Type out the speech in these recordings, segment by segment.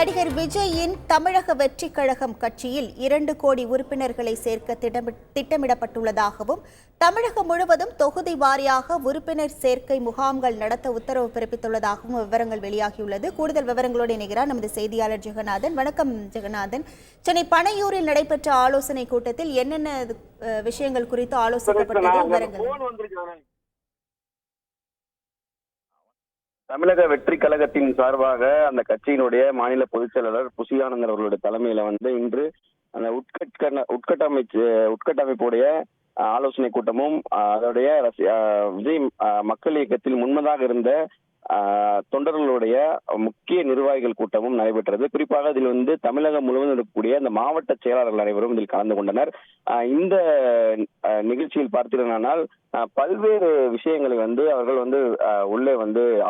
நடிகர் விஜயின் தமிழக வெற்றி கழகம் கட்சியில் 2 கோடி உறுப்பினர்களை சேர்க்க திட்டமிடப்பட்டுள்ளதாகவும் தமிழகம் முழுவதும் தொகுதி வாரியாக உறுப்பினர் சேர்க்கை முகாம்கள் நடத்த உத்தரவு பிறப்பித்துள்ளதாகவும் விவரங்கள் வெளியாகியுள்ளது. கூடுதல் விவரங்களோடு இணைகிறார் நமது செய்தியாளர் ஜெகநாதன். வணக்கம் ஜெகநாதன். சென்னை பனையூரில் நடைபெற்ற ஆலோசனை கூட்டத்தில் என்னென்ன விஷயங்கள் குறித்து ஆலோசிக்கப்பட்டது? விவரங்கள். தமிழக வெற்றி கழகத்தின் சார்பாக அந்த கட்சியினுடைய மாநில பொதுச் செயலாளர் புசியானந்தர் அவர்களுடைய தலைமையில இன்று அந்த உட்கட்டமைப்புடைய ஆலோசனை கூட்டமும் அதோடைய விஜய் மக்கள் இயக்கத்தில் முன்னதாக இருந்த தொண்டர்களுடைய முக்கிய நிர்வாகிகள் கூட்டமும் நடைபெற்றது. குறிப்பாக இதில் தமிழகம் முழுவதும் இருக்கக்கூடிய அந்த மாவட்ட செயலாளர்கள் அனைவரும் இதில் கலந்து கொண்டனர். இந்த நிகழ்ச்சியில் பார்த்தீர்களானால் பல்வேறு விஷயங்களை அவர்கள் உள்ளே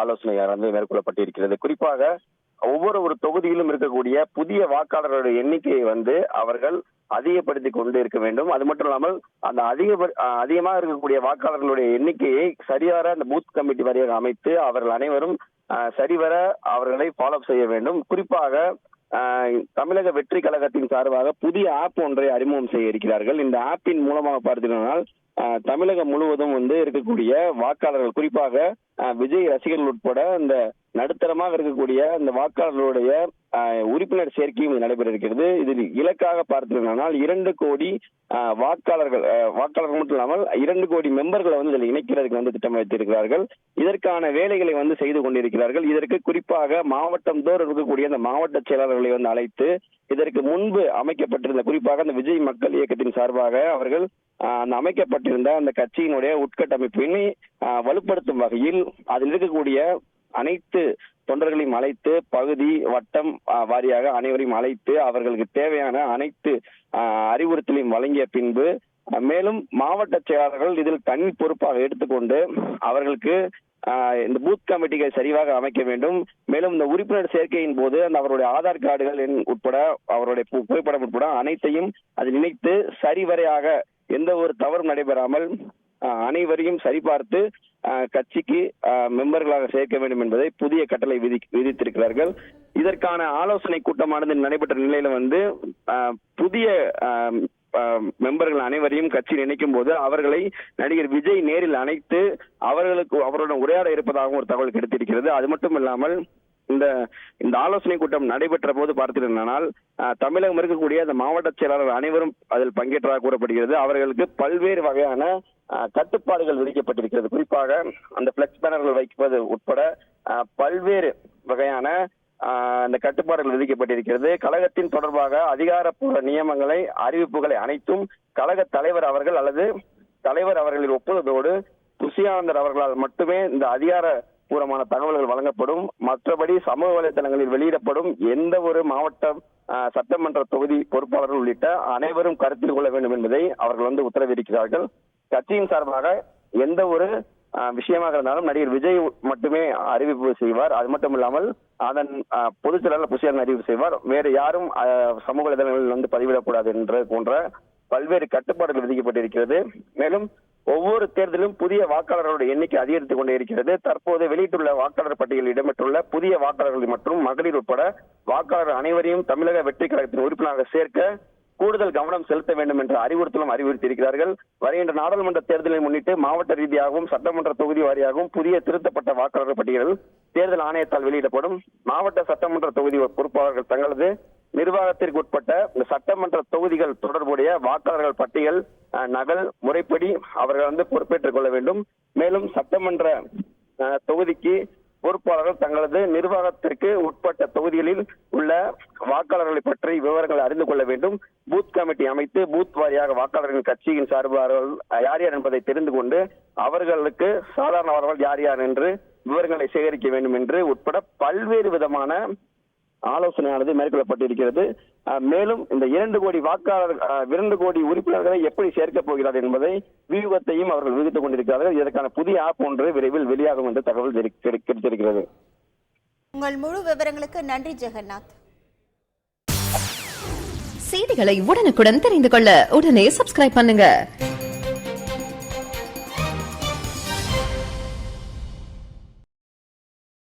ஆலோசனை மேற்கொள்ளப்பட்டிருக்கிறது. குறிப்பாக ஒவ்வொரு தொகுதியிலும் இருக்கக்கூடிய புதிய வாக்காளர்களுடைய எண்ணிக்கையை அவர்கள் அதிகப்படுத்தி கொண்டு இருக்க வேண்டும். அது மட்டும் இல்லாமல் அந்த அதிகமாக இருக்கக்கூடிய வாக்காளர்களுடைய எண்ணிக்கையை சரிவர அந்த பூத் கமிட்டி வாரியாக அமைத்து அவர்கள் அனைவரும் சரிவர அவர்களை ஃபாலோ செய்ய வேண்டும். குறிப்பாக தமிழக வெற்றி கழகத்தின் சார்பாக புதிய ஆப் ஒன்றை அறிமுகம் செய்ய இருக்கிறார்கள். இந்த ஆப்பின் மூலமாக பார்த்தீங்கன்னா தமிழகம் முழுவதும் இருக்கக்கூடிய வாக்காளர்கள், குறிப்பாக விஜய் ரசிகர்கள் உட்பட இந்த நடுத்தரமாக இருக்கக்கூடிய இந்த வாக்காளர்களுடைய உறுப்பினர் சேர்க்கையும் நடைபெற இருக்கிறது. இதில் இலக்காக பார்த்தீங்கன்னா 2 கோடி வாக்காளர்கள் மட்டும் இல்லாமல் 2 கோடி மெம்பர்களை இதில் இணைக்கிறதுக்கு திட்டம் வைத்திருக்கிறார்கள். இதற்கான வேலைகளை செய்து கொண்டிருக்கிறார்கள். இதற்கு குறிப்பாக மாவட்டம் தோறும் இருக்கக்கூடிய அந்த மாவட்ட செயலாளர்களை அழைத்து இதற்கு முன்பு அமைக்கப்பட்டிருந்த, குறிப்பாக அந்த விஜய் மக்கள் இயக்கத்தின் சார்பாக அவர்கள் அந்த அமைக்கப்பட்டிருந்த அந்த கட்சியினுடைய உட்கட்டமைப்பினை வலுப்படுத்தும் வகையில் அதில் இருக்கக்கூடிய அனைத்து தொண்டர்களையும் அழைத்து பகுதி வட்டம் வாரியாக அனைவரையும் அழைத்து அவர்களுக்கு தேவையான அனைத்து அறிவுறுத்தலையும் வழங்கிய பின்பு மேலும் மாவட்ட செயலாளர்கள் இதில் தனி பொறுப்பாக எடுத்துக்கொண்டு அவர்களுக்கு இந்த பூத் கமிட்டிகள் சரிவாக அமைக்க வேண்டும். மேலும் இந்த உறுப்பினர் சேர்க்கையின் போது அவருடைய ஆதார் கார்டுகள் உட்பட அவருடைய புகைப்படம் உட்பட அனைத்தையும் அதில் இணைத்து சரிவரையாக எந்த ஒரு தவறும் நடைபெறாமல் அனைவரையும் சரிபார்த்து கட்சிக்கு மெம்பர்களாக சேர்க்க வேண்டும் என்பதை புதிய கட்டளை விதித்திருக்கிறார்கள். இதற்கான ஆலோசனை கூட்டமானது நடைபெற்ற நிலையில புதிய மெம்பர்கள் அனைவரையும் கட்சியில் இணைக்கும் போது அவர்களை நடிகர் விஜய் நேரில் அழைத்து அவருடன் உரையாட இருப்பதாகவும் ஒரு தகவல் கிடைத்திருக்கிறது. அது மட்டும் இல்லாமல் இந்த ஆலோசனை கூட்டம் நடைபெற்ற போது பார்த்தீர்கள் தமிழகம் இருக்கக்கூடிய அந்த மாவட்ட செயலாளர் அனைவரும் அதில் பங்கேற்றதாக கூறப்படுகிறது. அவர்களுக்கு பல்வேறு வகையான கட்டுப்பாடுகள் விதிக்கப்பட்டிருக்கிறது. குறிப்பாக அந்த பிளெக்ஸ் பேனர்கள் வைப்பது உட்பட பல்வேறு வகையான அந்த கட்டுப்பாடுகள் விதிக்கப்பட்டிருக்கிறது. கழகத்தின் தொடர்பாக அதிகாரப்பூர்வ நியமங்களை அறிவிப்புகளை அனைத்தும் கழக தலைவர் அவர்கள் அல்லது தலைவர் அவர்களின் ஒப்புதலோடு புசியானந்தர் அவர்களால் மட்டுமே இந்த அதிகாரப்பூர்வமான தகவல்கள் வழங்கப்படும். மற்றபடி சமூக வலைதளங்களில் வெளியிடப்படும் எந்த ஒரு மாவட்ட சட்டமன்ற தொகுதி பொறுப்பாளர்கள் உள்ளிட்ட அனைவரும் கருத்தில் கொள்ள வேண்டும் என்பதை அவர்கள் உத்தரவிட்டிருக்கிறார்கள். கட்சியின் சார்பாக எந்த ஒரு விஷயமாக இருந்தாலும் நடிகர் விஜய் மட்டுமே அறிவிப்பு செய்வார். அது மட்டும் இல்லாமல் அதன் பொதுச் செயலாளர் புசியானந்தர் அறிவிப்பு செய்வார். வேறு யாரும் சமூக வலைதளங்களில் பதிவிடக்கூடாது என்ற போன்ற பல்வேறு கட்டுப்பாடுகள் விதிக்கப்பட்டிருக்கிறது. மேலும் ஒவ்வொரு தேர்தலும் புதிய வாக்காளர்களுடைய எண்ணிக்கை அதிகரித்துக் கொண்டே இருக்கிறது. தற்போது வெளியிட்டுள்ள வாக்காளர் பட்டியலில் இடம்பெற்றுள்ள புதிய வாக்காளர்கள் மற்றும் மகளிர் உட்பட வாக்காளர் அனைவரையும் தமிழக வெற்றி கழகத்தின் உறுப்பினராக சேர்க்க கூடுதல் கவனம் செலுத்த வேண்டும் என்ற அறிவுறுத்தலும் அறிவுறுத்தியிருக்கிறார்கள். வருகின்ற நாடாளுமன்ற தேர்தலை முன்னிட்டு மாவட்ட ரீதியாகவும் சட்டமன்ற தொகுதி வாரியாகவும் புதிய திருத்தப்பட்ட வாக்காளர் பட்டியல் தேர்தல் ஆணையத்தால் வெளியிடப்படும். மாவட்ட சட்டமன்ற தொகுதி பொறுப்பாளர்கள் தங்களது நிர்வாகத்திற்கு உட்பட்ட இந்த சட்டமன்ற தொகுதிகள் தொடர்புடைய வாக்காளர்கள் பட்டியல் நகல் முறைப்படி அவர்கள் பொறுப்பேற்றுக் கொள்ள வேண்டும். மேலும் சட்டமன்ற தொகுதிக்கு பொறுப்பாளர்கள் தங்களது நிர்வாகத்திற்கு உட்பட்ட தொகுதிகளில் உள்ள வாக்காளர்களை பற்றி விவரங்களை அறிந்து கொள்ள வேண்டும். பூத் கமிட்டி அமைத்து பூத் வாரியாக வாக்காளர்களின் கட்சியின் சார்பாளர்கள் யார் யார் என்பதை தெரிந்து கொண்டு அவர்களுக்கு சாதாரணவர்கள் யார் யார் என்று விவரங்களை சேகரிக்க வேண்டும் என்று உட்பட பல்வேறு விதமான ஆலோசனையானது மேற்கொள்ளப்பட்டிருக்கிறது. மேலும் இந்த 2 கோடி வாக்காளர் 2 கோடி உறுப்பினர்களை எப்படி சேர்க்கப் போகிறார் என்பதை வியூகத்தையும் அவர்கள் விதித்துக் கொண்டிருக்கிறார்கள். இதற்கான புதிய ஆப் ஒன்று விரைவில் வெளியாகும் என்று தகவல் கிடைத்திருக்கிறது. உங்கள் முழு விவரங்களுக்கு நன்றி ஜெகநாத். செய்திகளை உடனுக்குடன் தெரிந்து கொள்ள உடனே சப்ஸ்கிரைப் பண்ணுங்க.